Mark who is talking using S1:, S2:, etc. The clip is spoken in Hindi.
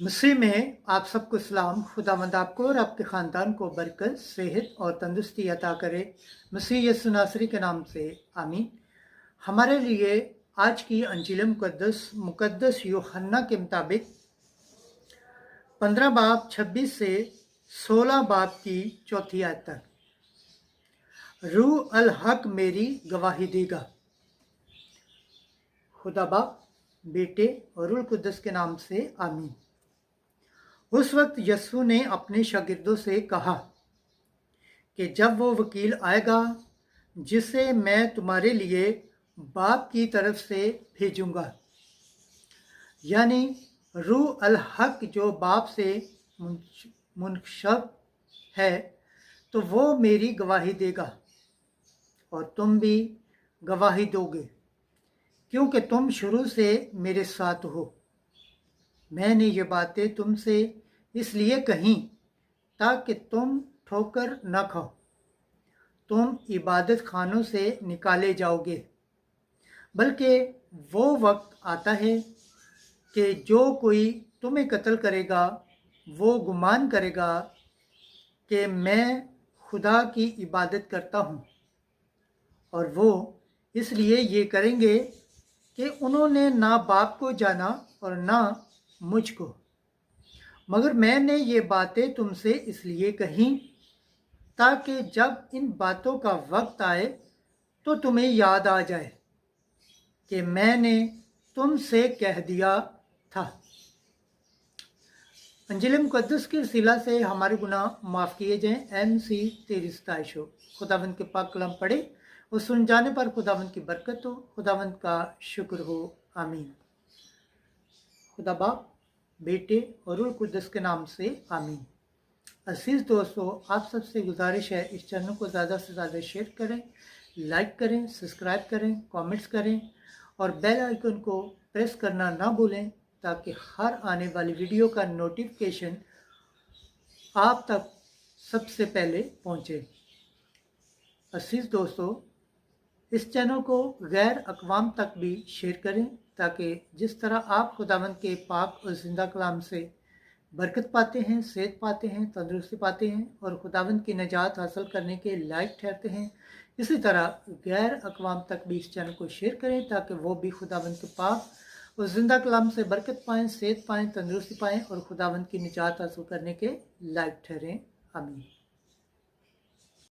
S1: मसीह में आप सबको सलाम। खुदावंद आपको और आपके ख़ानदान को बरकत, सेहत और तंदुरुस्ती अता करे। मसीह यीशु नासरी के नाम से आमीन। हमारे लिए आज की अंजील मुकद्दस यूहन्ना के मुताबिक 15 बाब 26 से 16 बाब की चौथी आयत तक। रूह अल हक मेरी गवाही देगा। खुदा बाप, बेटे और रूह कुद्दस के नाम से आमीन। उस वक्त यस्सु ने अपने शागिर्दों से कहा कि जब वो वकील आएगा जिसे मैं तुम्हारे लिए बाप की तरफ से भेजूंगा, यानी रूह अल हक जो बाप से मुनशब है, तो वो मेरी गवाही देगा और तुम भी गवाही दोगे, क्योंकि तुम शुरू से मेरे साथ हो। मैंने ये बातें तुमसे इसलिए कहीं ताकि तुम ठोकर न खाओ। तुम इबादत खानों से निकाले जाओगे, बल्कि वो वक्त आता है कि जो कोई तुम्हें कत्ल करेगा वो गुमान करेगा कि मैं खुदा की इबादत करता हूँ, और वो इसलिए ये करेंगे कि उन्होंने ना बाप को जाना और ना मुझको। मगर मैंने ये बातें तुमसे इसलिए कही ताकि जब इन बातों का वक्त आए तो तुम्हें याद आ जाए कि मैंने तुमसे कह दिया था। अंजील मुकद्दस की सिला से हमारे गुनाह माफ़ किए जाएं। MC तेरी सताइश हो। खुदावंद के पाक कलाम पढ़े और सुन जाने पर खुदावंद की बरकत हो। खुदावंद का शुक्र हो। आमीन। खुदा बाप, बेटे और रूह कुद्दस के नाम से आमीन। अजीज दोस्तों, आप सबसे गुजारिश है इस चैनल को ज़्यादा से ज़्यादा शेयर करें, लाइक करें, सब्सक्राइब करें, कमेंट्स करें और बेल आइकन को प्रेस करना ना भूलें ताकि हर आने वाली वीडियो का नोटिफिकेशन आप तक सबसे पहले पहुंचे। अजीज दोस्तों, इस चैनल को गैर अक़वाम तक भी शेयर करें ताकि जिस तरह आप खुदावंद के पाक और ज़िंदा कलाम से बरकत पाते हैं, सेहत पाते हैं, तंदुरुस्ती पाते हैं और खुदावंद की निजात हासिल करने के लायक ठहरते हैं, इसी तरह गैर अक़वाम तक भी इस चैनल को शेयर करें ताकि वो भी खुदावंद के पाक और ज़िंदा कलाम से बरकत पाएँ, सेहत पाएँ, तंदुरुस्ती पाएँ और खुदावंद की निजात हासिल करने के लायक ठहरें। आमीन।